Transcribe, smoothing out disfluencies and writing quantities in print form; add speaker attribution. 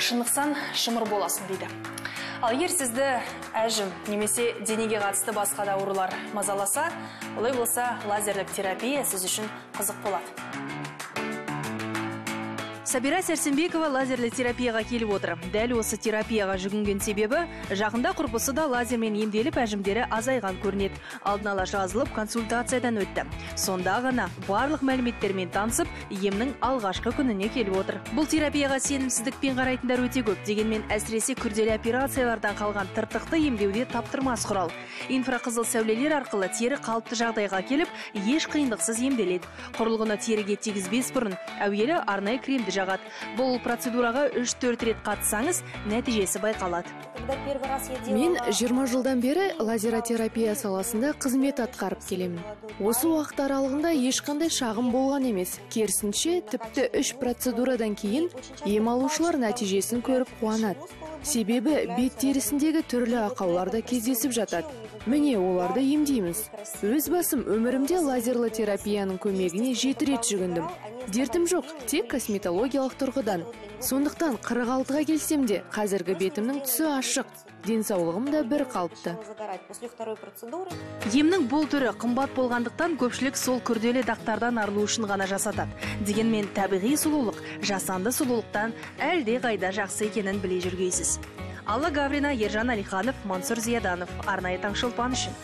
Speaker 1: шынықсан шымыр боласын дейді. Ал егер сізді әжім немесе денеге қатысты басқа да аурулар мазаласа, олай болса лазерлік терапия сіз үшін қызық болады. Сабира Сәрсенбекова лазерлі терапияға келіп отыр. Дәл осы терапияға жүгінген себебі, жақында құрбысы да лазермен емделіп әжімдері азайған көрінеді. Алдын ала жазылып консультациядан өтті. Сонда ғана барлық мәліметтермен танысып, емнің алғашқы күніне келіп отыр. Бұл терапияға сенімсіздікпен қарайтындар өте көп, дегенмен әсіресе күрделі операциялардан қалған тыртықты емдеуде таптырмас құрал. Инфрақызыл сәулелер арқылы тері қалыпты жағдайға келіп, еш қиындықсыз емделеді. Құрылғыны теріге тигізбес бұрын әуелі арнайы кремді жағады. Бұл процедураға 3-4 рет қатысаңыз, нәтижесі байқалады.
Speaker 2: Мен 20 жылдан бері лазеротерапия саласында қызмет атқарып келемін. Осы уақыт аралығында ешқандай шағым болған емес. Керісінше, тіпті 3 процедурадан кейін ем алушылар нәтижесін көріп қуанады. Себебі бет терісіндегі түрлі ақауларда кездесіп жатады. Міне оларды емдейміз. Өз басым өмірімде лазерлі терапияның көмегіне 7 рет жүгіндім. Дертім жоқ, тек косметологиялық тұрғыдан. Сондықтан 46-ға келсем де, қазіргі бетімнің түсі ашық. Денсаулығым да бір қалыпты.
Speaker 1: Емнің бұл түрі қымбат болғандықтан көпшілік сол күрделі дақтардан арылу үшін ғана жасатады. Дегенмен табиғи сұлулық, жасанды сұлулықтан әлде қайда жақсы екенін біле жүргейсіз. Алла Гаврина, Ержан Алиханов, Мансур Зияданов. Арнайы таңшолпан үшін.